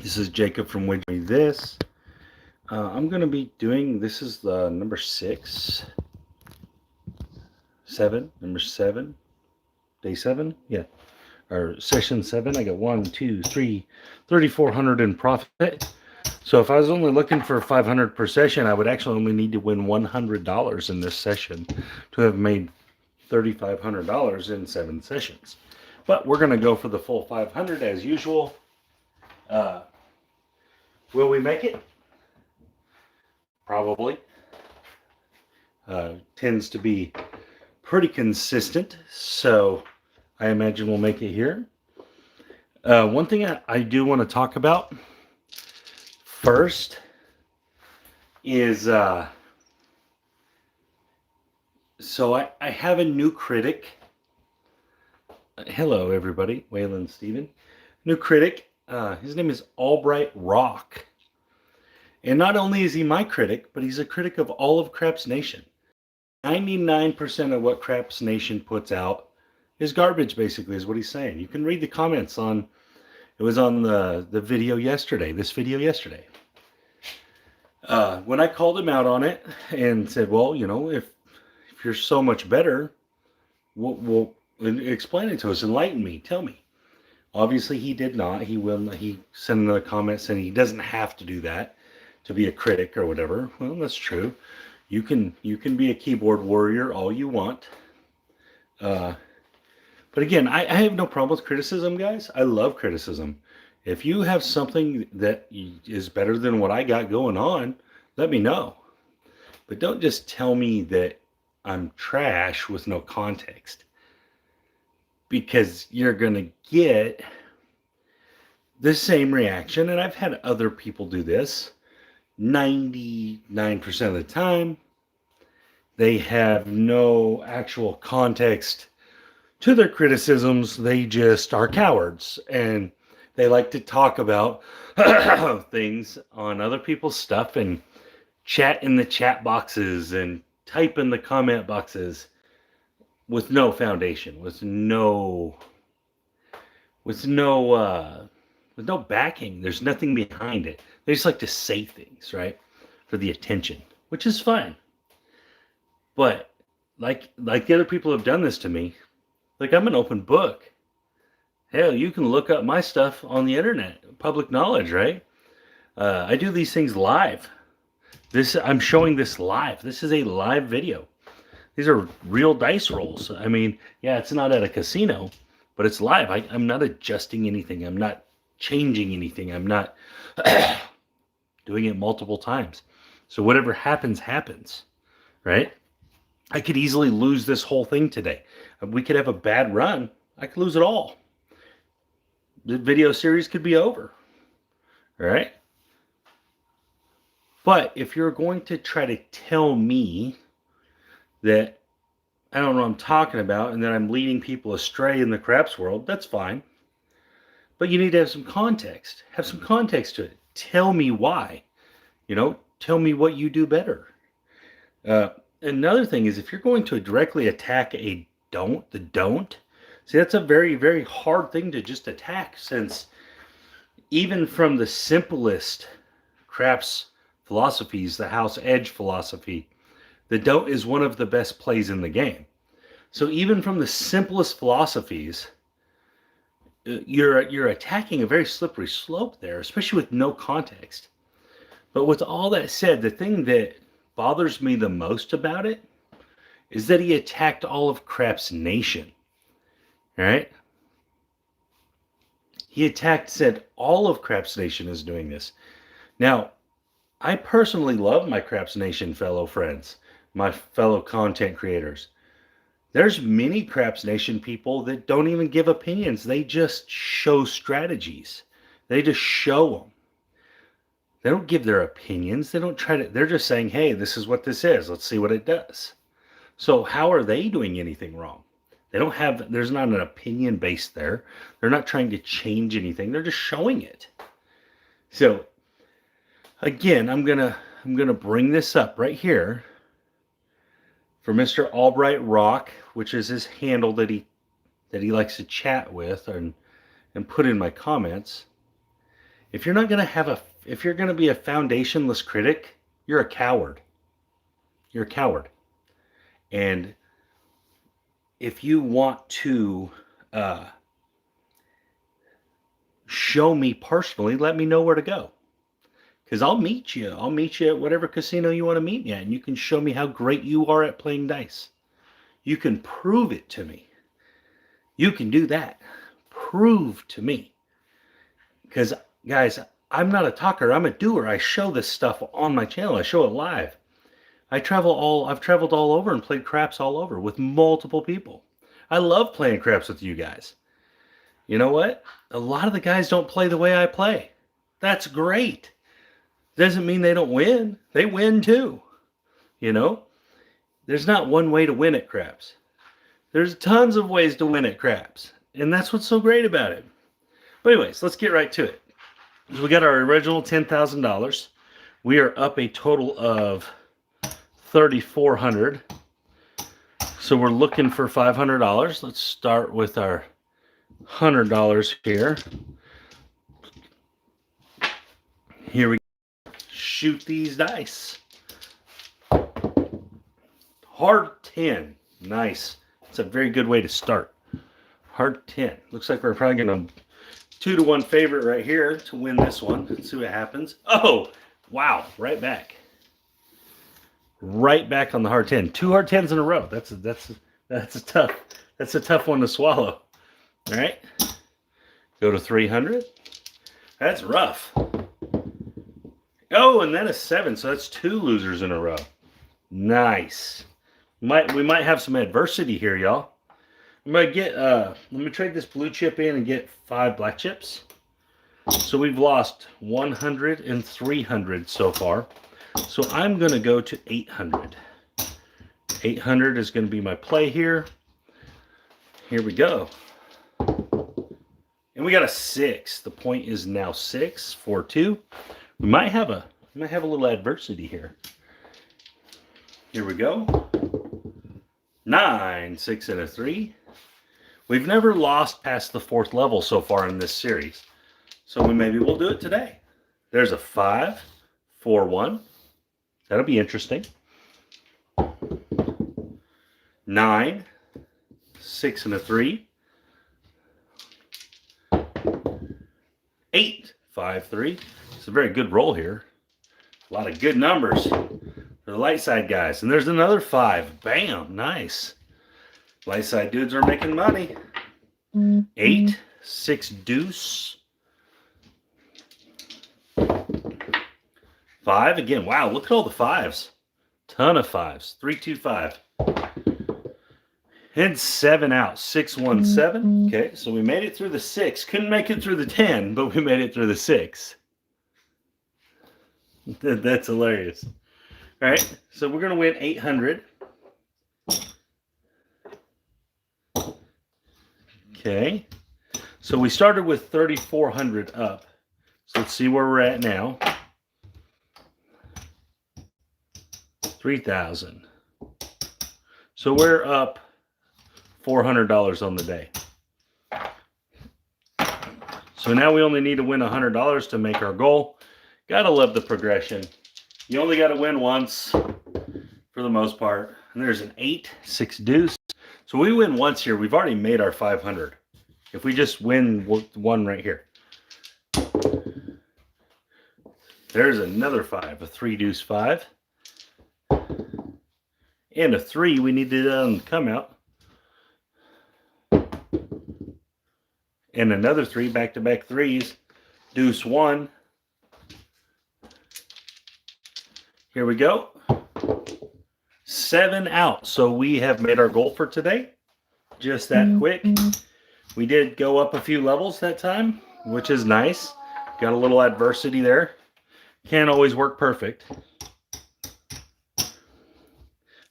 This is Jacob from Widget This. I'm going to be doing, this is the number 7, day 7, yeah, or session 7. I got 1, 2, 3, 3,400 in profit. So if I was only looking for 500 per session, I would actually only need to win $100 in this session to have made $3,500 in 7 sessions. But we're going to go for the full 500 as usual. Will we make it? Probably. Tends to be pretty consistent, so I imagine we'll make it here. One thing I do want to talk about first is so I have a new critic. Hello, everybody. Waylon Steven. New critic. His name is Albright Rock. And not only is he my critic, but he's a critic of all of Craps Nation. 99% of what Craps Nation puts out is garbage, basically, is what he's saying. You can read the comments on, it was on the video yesterday, this video yesterday. When I called him out on it and said, well, you know, if you're so much better, we'll explain it to us, enlighten me, tell me. Obviously, he did not. He sent another comment saying he doesn't have to do that to be a critic or whatever. Well, that's true. You can be a keyboard warrior all you want. But again, I have no problem with criticism, guys. I love criticism. If you have something that is better than what I got going on, let me know. But don't just tell me that I'm trash with no context. Because you're going to get the same reaction. And I've had other people do this. 99% of the time, they have no actual context to their criticisms. They just are cowards, and they like to talk about things on other people's stuff and chat in the chat boxes and type in the comment boxes with no foundation, with no backing. There's nothing behind it. They just like to say things, right, for the attention, which is fine. But like the other people have done this to me, like I'm an open book. Hell, you can look up my stuff on the internet, public knowledge, right? I do these things live. I'm showing this live. This is a live video. These are real dice rolls. I mean, yeah, it's not at a casino, but it's live. I'm not adjusting anything. I'm not changing anything. I'm not doing it multiple times. So whatever happens, happens, right? I could easily lose this whole thing today. We could have a bad run. I could lose it all. The video series could be over, all right? But if you're going to try to tell me that I don't know what I'm talking about and that I'm leading people astray in the craps world, that's fine. But you need to have some context. Have some context to it. Tell me why. You know, tell me what you do better. Another thing is, if you're going to directly attack the don't, see, that's a very, very hard thing to just attack, since even from the simplest craps philosophies, the house edge philosophy, the don't is one of the best plays in the game. So even from the simplest philosophies, you're attacking a very slippery slope there, especially with no context. But with all that said, the thing that bothers me the most about it is that he attacked all of Craps Nation. Right? He said all of Craps Nation is doing this. Now, I personally love my Craps Nation fellow friends, my fellow content creators. There's many Craps Nation people that don't even give opinions. They just show strategies. They just show them. They don't give their opinions. They don't try to, they're just saying, hey, this is what this is. Let's see what it does. So how are they doing anything wrong? There's not an opinion based there. They're not trying to change anything. They're just showing it. So again, I'm gonna bring this up right here for Mr. Albright Rock, which is his handle that he likes to chat with and put in my comments. If you're not going to if you're going to be a foundationless critic, you're a coward. You're a coward. And if you want to show me personally, let me know where to go. Because I'll meet you. I'll meet you at whatever casino you want to meet me at. And you can show me how great you are at playing dice. You can prove it to me. You can do that. Prove to me. Because, guys, I'm not a talker. I'm a doer. I show this stuff on my channel. I show it live. I've traveled all over and played craps all over with multiple people. I love playing craps with you guys. You know what? A lot of the guys don't play the way I play. That's great. Doesn't mean they don't win. They win too. You know? There's not one way to win at craps. There's tons of ways to win at craps. And that's what's so great about it. But anyways, let's get right to it. So we got our original $10,000. We are up a total of $3,400. So we're looking for $500. Let's start with our $100 here. Here we go. Shoot these dice. Hard 10. Nice. That's a very good way to start. Hard 10. Looks like we're probably going to 2-to-1 favorite right here to win this one. Let's see what happens. Oh, wow. Right back. Right back on the hard 10. 2 hard 10s in a row. That's a tough one to swallow. All right. Go to 300. That's rough. Oh, and then a 7. So that's 2 losers in a row. Nice. We might have some adversity here, y'all. I'm gonna get let me trade this blue chip in and get 5 black chips. So we've lost 100 and 300 so far. So I'm gonna go to 800. 800 is gonna be my play here. Here we go. And we got a 6. The point is now 6 for 2. We might have a little adversity here. Here we go. 9, 6, and a 3. We've never lost past the 4th level so far in this series. So maybe we'll do it today. There's a 5, 4, 1. That'll be interesting. 9, 6, and a 3. 8, 5, 3. It's a very good roll here. A lot of good numbers for the light side guys. And there's another 5. Bam. Nice. Light side dudes are making money. 8, 6, deuce. 5 again. Wow, look at all the 5s. Ton of 5s. 3, 2, 5. And 7 out. 6, 1, 7. Okay, so we made it through the 6. Couldn't make it through the 10, but we made it through the 6. That's hilarious. All right, so we're going to win 800. Okay, so we started with 3,400 up. So let's see where we're at now. 3,000. So we're up $400 on the day. So now we only need to win $100 to make our goal. Gotta love the progression. You only got to win once for the most part. And there's an 8, 6 deuce. So we win once here. We've already made our 500. If we just win one right here. There's another 5, a 3 deuce 5. And a 3 we need to come out. And another 3, back-to-back 3s. Deuce 1. Here we go. 7 out. So we have made our goal for today. Just that quick. We did go up a few levels that time, which is nice. Got a little adversity there. Can't always work perfect.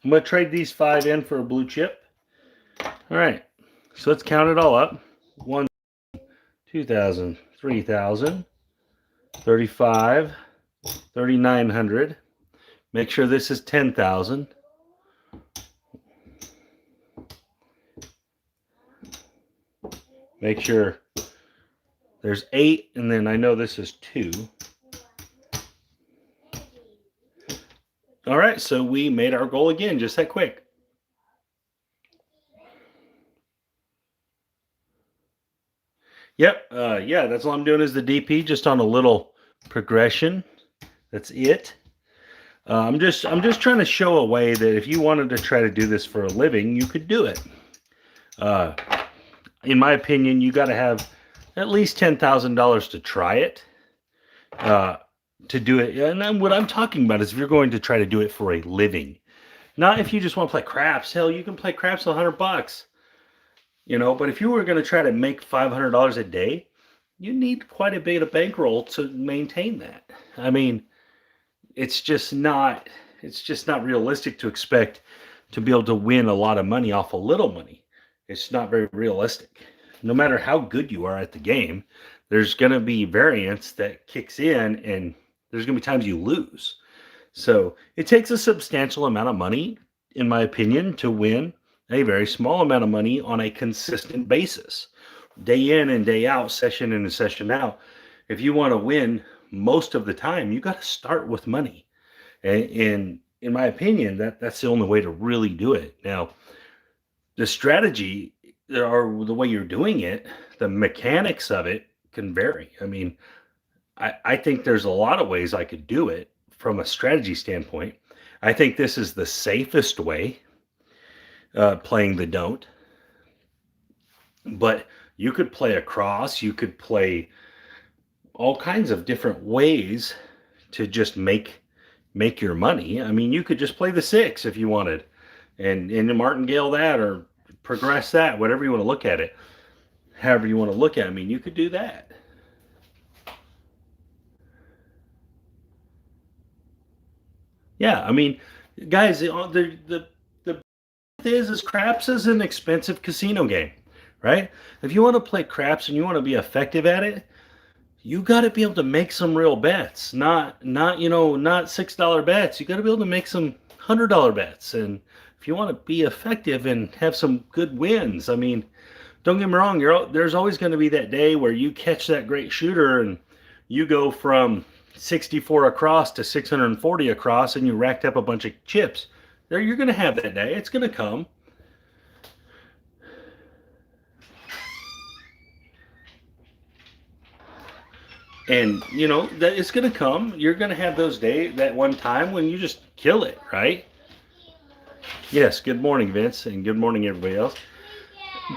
I'm going to trade these 5 in for a blue chip. All right. So let's count it all up. 1, 2,000, 3,000, 35, 3,900. Make sure this is 10,000. Make sure There's 8, and then I know this is 2. All right, so we made our goal again just that quick. Yep, yeah, that's all I'm doing is the DP, just on a little progression. That's it. I'm just trying to show a way that if you wanted to try to do this for a living, you could do it. In my opinion, you got to have at least $10,000 to try it. To do it, and then what I'm talking about is if you're going to try to do it for a living, not if you just want to play craps. Hell, you can play craps for $100, But if you were going to try to make $500 a day, you need quite a bit of bankroll to maintain that. I mean, it's just not realistic to expect to be able to win a lot of money off a little money. It's not very realistic. No matter how good you are at the game, there's going to be variance that kicks in, and there's going to be times you lose. So it takes a substantial amount of money, in my opinion, to win a very small amount of money on a consistent basis, day in and day out, session in and session out. If you want to win most of the time, you got to start with money. And in my opinion, that's the only way to really do it. Now, the strategy or the way you're doing it, the mechanics of it can vary. I mean, I think there's a lot of ways I could do it from a strategy standpoint. I think this is the safest way, playing the don't. But you could play across, you could play all kinds of different ways to just make your money. I mean, you could just play the 6 if you wanted, and martingale that, or progress that, whatever you want to look at it. However you want to look at it, I mean, you could do that. Yeah, I mean, guys, the is craps is an expensive casino game, right? If you want to play craps and you want to be effective at it, you got to be able to make some real bets, not $6 bets. You got to be able to make some $100 bets, and if you want to be effective and have some good wins, I mean, don't get me wrong, there's always going to be that day where you catch that great shooter and you go from 64 across to 640 across, and you racked up a bunch of chips. There, you're going to have that day. It's going to come. And that it's going to come. You're going to have those days, that one time when you just kill it, right? Yes, good morning, Vince, and good morning, everybody else.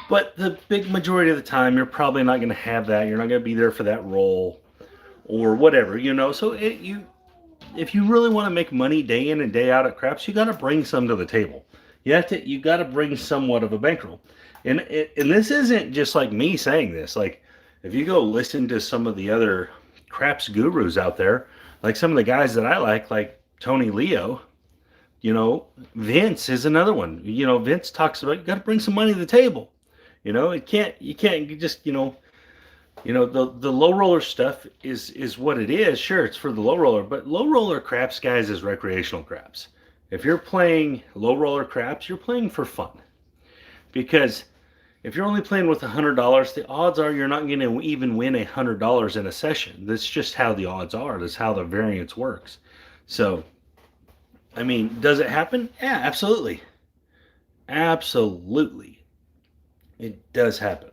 But the big majority of the time, you're probably not going to have that. You're not going to be there for that roll or whatever, So if you really want to make money day in and day out at craps, you got to bring some to the table. You got to bring somewhat of a bankroll. And this isn't just like me saying this. Like, if you go listen to some of the other craps gurus out there, like some of the guys that I like Tony Leo, Vince is another one. Vince talks about you got to bring some money to the table. You can't just the low roller stuff is what it is. Sure, it's for the low roller, but low roller craps, guys, is recreational craps. If you're playing low roller craps, you're playing for fun. Because if you're only playing with $100, the odds are you're not going to even win $100 in a session. That's just how the odds are. That's how the variance works. So, I mean, does it happen? Yeah, absolutely. Absolutely. It does happen.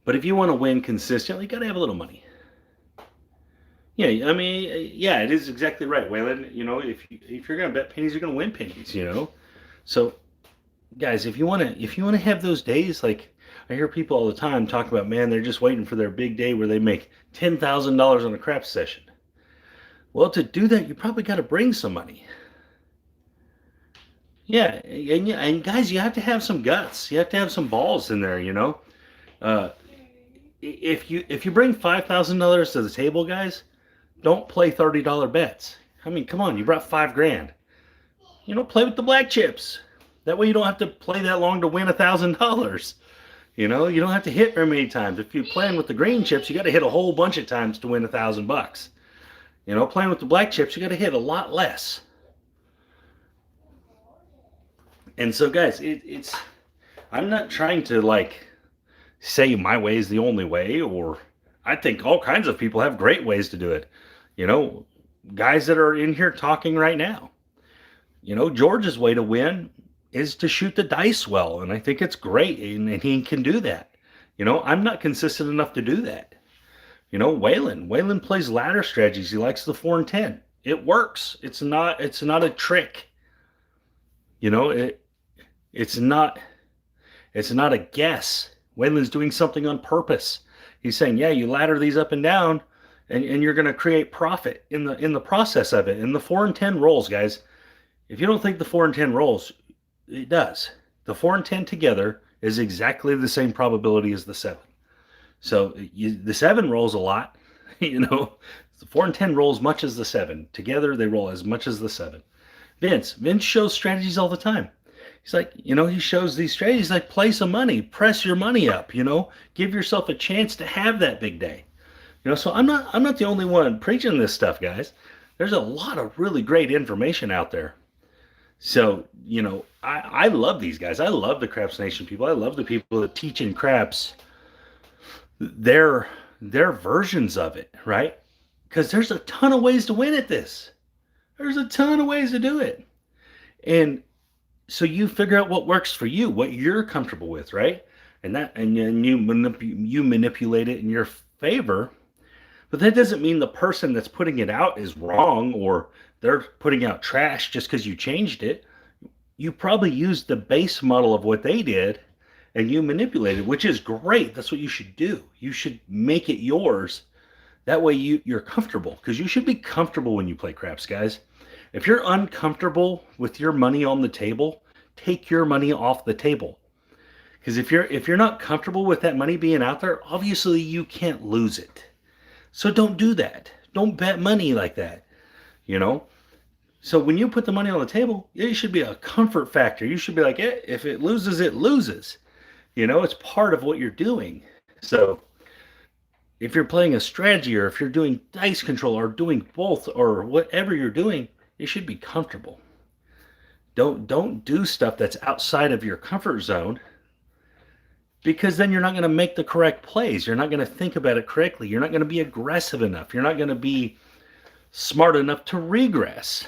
But if you want to win consistently, you got to have a little money. Yeah, I mean, yeah, it is exactly right, Waylon. If you're going to bet pennies, you're going to win pennies. So, guys, if you want to have those days, like I hear people all the time talk about, man, they're just waiting for their big day where they make $10,000 on a craps session. Well, to do that, you probably got to bring some money. Yeah, and guys, you have to have some guts. You have to have some balls in there. If you bring $5,000 to the table, guys, don't play $30 bets. I mean, come on, you brought $5,000. Play with the black chips. That way you don't have to play that long to win $1,000. You don't have to hit very many times. If you're playing with the green chips, you got to hit a whole bunch of times to win $1,000. Playing with the black chips, you got to hit a lot less. And so, guys, I'm not trying to say my way is the only way, or I think all kinds of people have great ways to do it. You know, guys that are in here talking right now. You know, George's way to win is to shoot the dice well, and I think it's great, and he can do that. You know, I'm not consistent enough to do that. You know, Waylon plays ladder strategies. He likes the 4 and 10. It works. It's not a trick. You know, it's not a guess. Waylon's doing something on purpose. He's saying, yeah, you ladder these up and down, and you're going to create profit in the process of it. And the 4 and 10 rolls, guys. If you don't think the 4 and 10 rolls, it does. The 4 and 10 together is exactly the same probability as the 7. So the 7 rolls a lot, you know. The 4 and 10 roll as much as the 7. Together, they roll as much as the 7. Vince shows strategies all the time. He's like, you know, he shows these strategies like play some money, press your money up, you know, give yourself a chance to have that big day. You know, so I'm not the only one preaching this stuff, guys. There's a lot of really great information out there. So, you know, I love these guys. I love the Craps Nation people. I love the people that teach in craps their versions of it, right? Because there's a ton of ways to win at this. There's a ton of ways to do it. And so you figure out what works for you, what you're comfortable with, right? And then you manipulate it in your favor. But that doesn't mean the person that's putting it out is wrong, or they're putting out trash just because you changed it. You probably used the base model of what they did and you manipulated, which is great. That's what you should do. You should make it yours. That way you're comfortable, because you should be comfortable when you play craps, guys. If you're uncomfortable with your money on the table, take your money off the table. Because if you're not comfortable with that money being out there, obviously you can't lose it. So don't do that. Don't bet money like that, you know? So when you put the money on the table, it should be a comfort factor. You should be like, if it loses, it loses. You know, it's part of what you're doing. So if you're playing a strategy, or if you're doing dice control, or doing both, or whatever you're doing, you should be comfortable. Don't do stuff that's outside of your comfort zone, because then you're not going to make the correct plays. You're not going to think about it correctly. You're not going to be aggressive enough. You're not going to be smart enough to regress.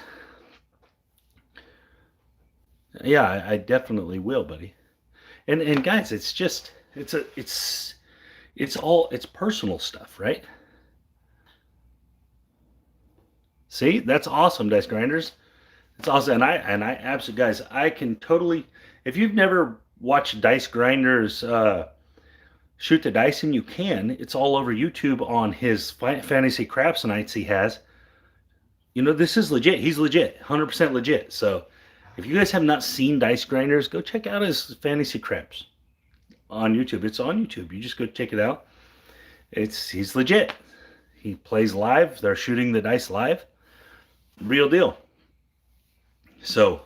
Yeah, I definitely will, buddy. And guys, it's personal stuff, right? See, that's awesome, Dice Grinders. It's awesome, and I absolutely, guys, I can totally. If you've never watched Dice Grinders shoot the dice, and you can, it's all over YouTube on his fantasy craps nights he has. You know, this is legit. He's legit, 100% legit. So if you guys have not seen Dice Grinders, go check out his fantasy craps on YouTube. It's on YouTube. You just go check it out. He's legit. He plays live. They're shooting the dice live. Real deal. So,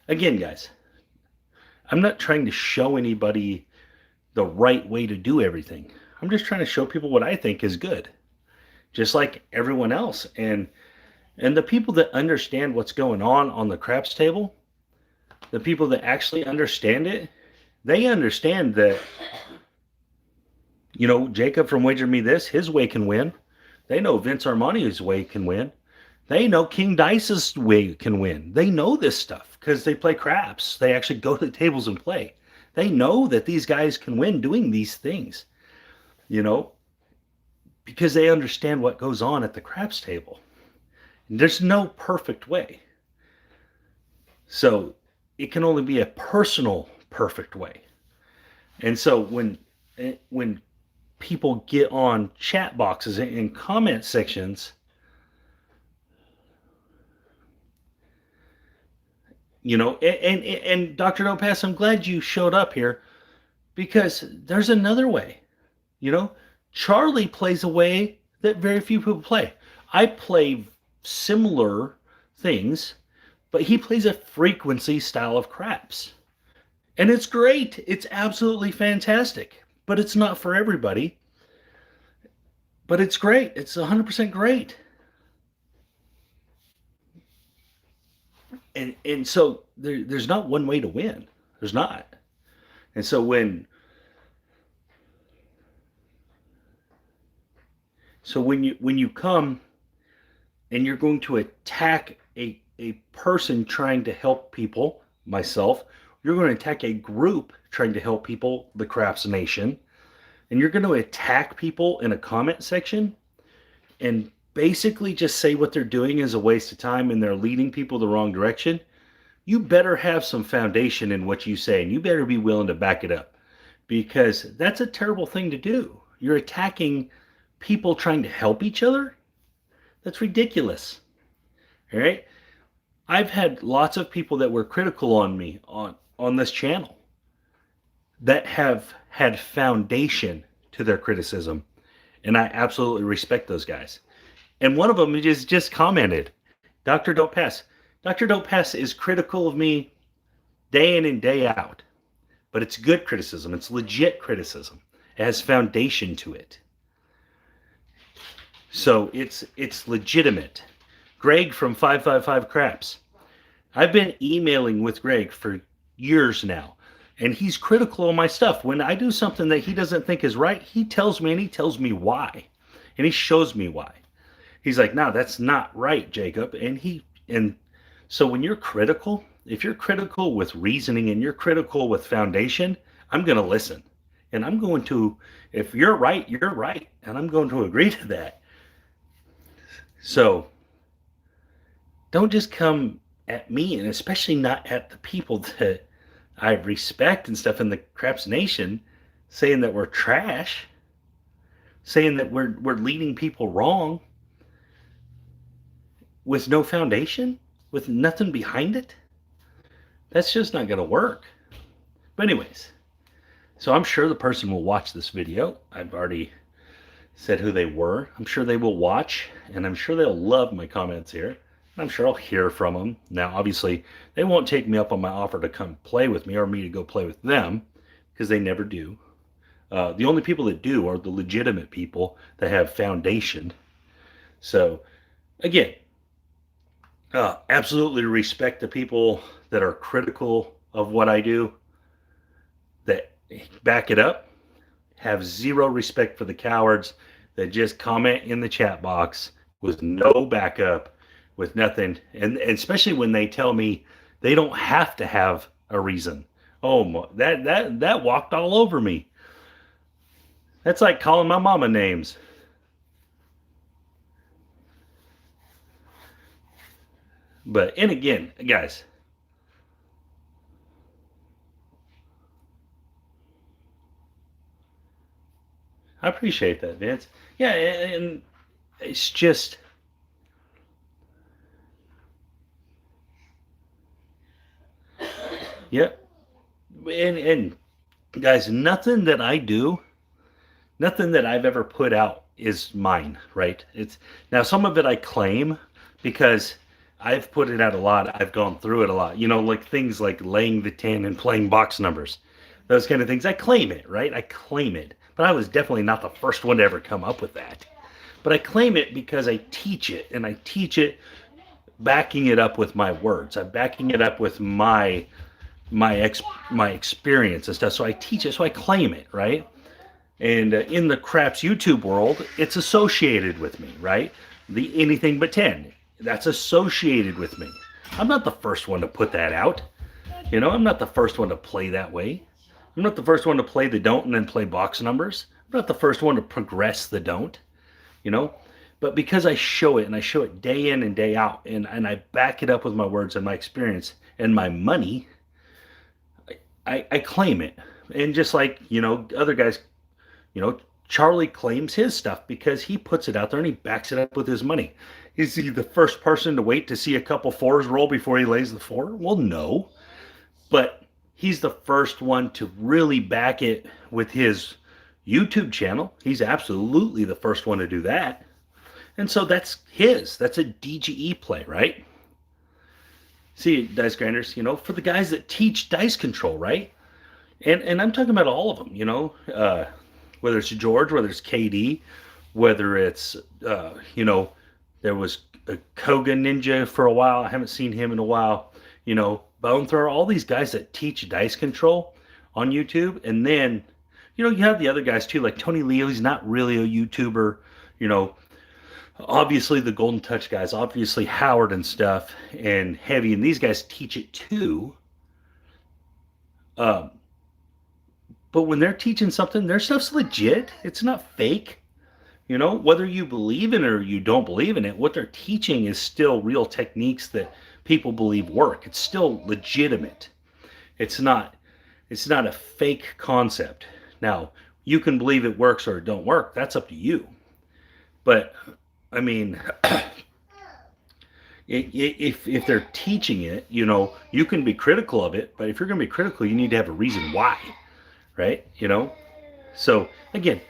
again, guys, I'm not trying to show anybody the right way to do everything. I'm just trying to show people what I think is good, just like everyone else. And the people that understand what's going on the craps table, the people that actually understand it, they understand that, you know, Jacob from Wager Me This, his way can win. They know Vince Armani's way can win. They know King Dice's way can win. They know this stuff because they play craps. They actually go to the tables and play. They know that these guys can win doing these things, you know, because they understand what goes on at the craps table. And there's no perfect way. So it can only be a personal perfect way. And so when people get on chat boxes and comment sections, you know, and Dr. No Pass, I'm glad you showed up here, because there's another way. You know, Charlie plays a way that very few people play. I play similar things, but he plays a frequency style of craps. And it's great. It's absolutely fantastic. But it's not for everybody. But it's great. It's 100% great. And so there's not one way to win. There's not. And so when So when you come and you're going to attack a person trying to help people, myself, you're going to attack a group trying to help people, the Craps Nation, and you're going to attack people in a comment section and basically just say what they're doing is a waste of time and they're leading people the wrong direction, you better have some foundation in what you say and you better be willing to back it up, because that's a terrible thing to do. You're attacking people trying to help each other. That's ridiculous. All right. I've had lots of people that were critical on me on this channel that have had foundation to their criticism, and I absolutely respect those guys. And one of them just commented, Dr. Don't Pass. Dr. Don't Pass is critical of me day in and day out, but it's good criticism. It's legit criticism. It has foundation to it. So it's legitimate. Greg from 555 Craps. I've been emailing with Greg for years now, and he's critical of my stuff. When I do something that he doesn't think is right, he tells me, and he tells me why, and he shows me why. He's like, no, that's not right, Jacob. And so when you're critical, if you're critical with reasoning and you're critical with foundation, I'm going to listen. And I'm going to, if you're right, you're right. And I'm going to agree to that. So don't just come at me, and especially not at the people that I respect and stuff in the Craps Nation, saying that we're trash, saying that we're leading people wrong with no foundation, with nothing behind it. That's just not going to work. But anyways, so I'm sure the person will watch this video. I've already said who they were. I'm sure they will watch, and I'm sure they'll love my comments here. I'm sure I'll hear from them. Now, obviously, they won't take me up on my offer to come play with me or me to go play with them, because they never do. The only people that do are the legitimate people that have foundation. So, again, absolutely respect the people that are critical of what I do, that back it up. Have zero respect for the cowards that just comment in the chat box with no backup, with nothing, and especially when they tell me they don't have to have a reason. Oh, that walked all over me. That's like calling my mama names. But, and again, guys, I appreciate that, Vince. Yeah, and it's just, yeah. And guys, nothing that I do, nothing that I've ever put out is mine, right? It's now some of it I claim because I've put it out a lot. I've gone through it a lot. You know, like things like laying the 10 and playing box numbers. Those kind of things. I claim it, right? I claim it. But I was definitely not the first one to ever come up with that. But I claim it because I teach it, and I teach it backing it up with my words. I'm backing it up with my experience and stuff. So I teach it, so I claim it, right? And in the Craps YouTube world, it's associated with me, right? The anything but 10, that's associated with me. I'm not the first one to put that out. You know, I'm not the first one to play that way. I'm not the first one to play the don't and then play box numbers. I'm not the first one to progress the don't, you know. But because I show it, and I show it day in and day out, and I back it up with my words and my experience and my money, I claim it. And just like, you know, other guys, you know, Charlie claims his stuff because he puts it out there and he backs it up with his money. Is he the first person to wait to see a couple fours roll before he lays the 4? Well, no. But he's the first one to really back it with his YouTube channel. He's absolutely the first one to do that. And so that's his. That's a DGE play, right? See, Dice Grinders, you know, for the guys that teach dice control, right? And I'm talking about all of them, you know, whether it's George, whether it's KD, whether it's, you know, there was a Koga Ninja for a while. I haven't seen him in a while. You know, Bone Thrower, all these guys that teach dice control on YouTube. And then, you know, you have the other guys too, like Tony Leo. He's not really a YouTuber. You know, obviously the Golden Touch guys, obviously Howard and stuff, and Heavy, and these guys teach it too. Um, but when they're teaching something, their stuff's legit. It's not fake. You know, whether you believe in it or you don't believe in it, what they're teaching is still real techniques that people believe work. It's still legitimate. It's not it's not a fake concept. Now, you can believe it works or it don't work. That's up to you. But I mean, if they're teaching it, you know, you can be critical of it, but if you're going to be critical, you need to have a reason why, right? You know? So, again,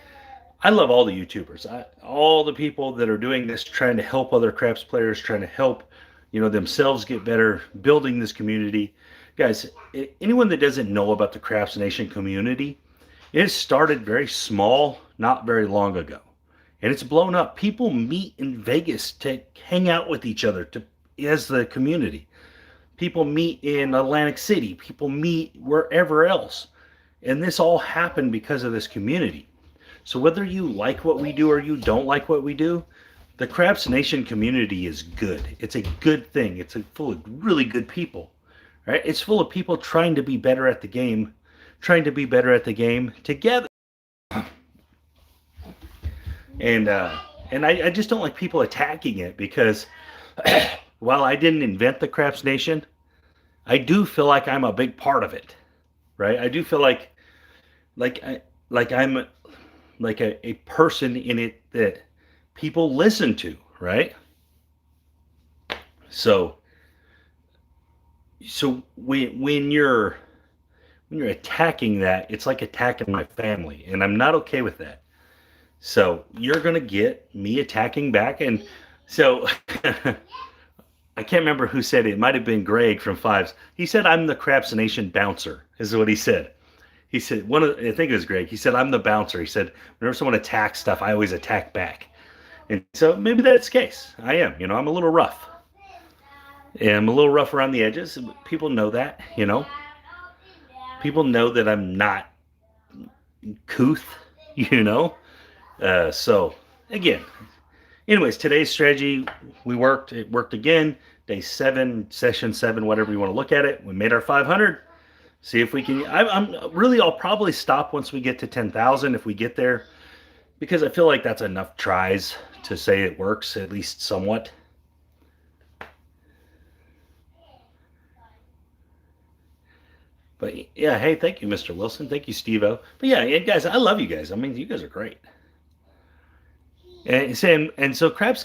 I love all the YouTubers, all the people that are doing this, trying to help other craps players, trying to help, you know, themselves get better, building this community. Guys, anyone that doesn't know about the Craps Nation community, it started very small, not very long ago, and it's blown up. People meet in Vegas to hang out with each other as the community. People meet in Atlantic City. People meet wherever else, and this all happened because of this community. So whether you like what we do or you don't like what we do, the Craps Nation community is good. It's a good thing. It's full of really good people, right? It's full of people trying to be better at the game, together. And I just don't like people attacking it because while I didn't invent the Craps Nation, I do feel like I'm a big part of it, right? I do feel like I'm like a person in it that people listen to, right? So when you're attacking that, it's like attacking my family, and I'm not okay with that. So you're gonna get me attacking back, and so I can't remember who said it. It might have been Greg from Fives. He said, "I'm the Craps Nation bouncer," is what he said. He said, I think it was Greg. He said, "I'm the bouncer." He said, "Whenever someone attacks stuff, I always attack back." And so maybe that's the case. I am. You know, I'm a little rough. And I'm a little rough around the edges. People know that, you know. People know that I'm not couth, you know. So, again, anyways, today's strategy, it worked again. Day 7, session 7, whatever you want to look at it. We made our 500. See if we can. I'll probably stop once we get to 10,000 if we get there, because I feel like that's enough tries to say it works, at least somewhat. But yeah, hey, thank you, Mr. Wilson. Thank you, Steve-O. But yeah, guys, I love you guys. I mean, you guys are great. And so Krabs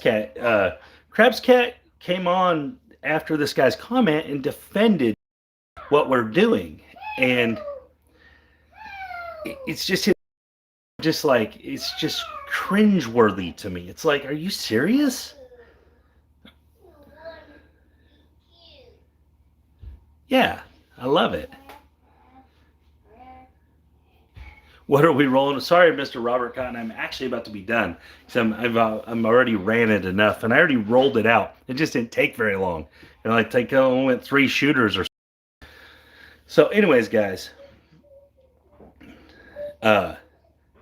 Cat came on after this guy's comment and defended what we're doing, and it's just cringeworthy to me. It's like, are you serious? Yeah, I love it. What are we rolling? Sorry, Mr. Robert Cotton. I'm actually about to be done. So I'm already ran it enough, and I already rolled it out. It just didn't take very long. And I only went 3 shooters or so. So, anyways, guys, the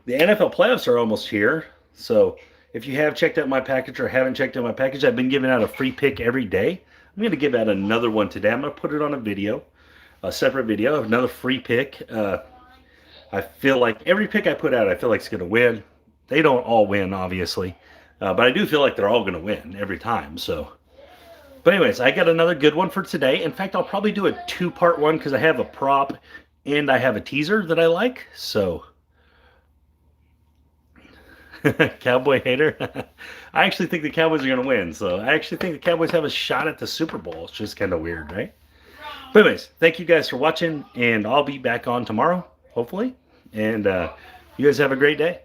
NFL playoffs are almost here. So, if you have checked out my package or haven't checked out my package, I've been giving out a free pick every day. I'm going to give out another one today. I'm going to put it on a separate video, another free pick. I feel like every pick I put out, I feel like it's going to win. They don't all win, obviously. But I do feel like they're all going to win every time. So, but anyways, I got another good one for today. In fact, I'll probably do a 2-part one because I have a prop and I have a teaser that I like. So, Cowboy hater. I actually think the Cowboys are going to win. So I actually think the Cowboys have a shot at the Super Bowl. It's just kind of weird, right? But anyways, thank you guys for watching, and I'll be back on tomorrow, hopefully. And you guys have a great day.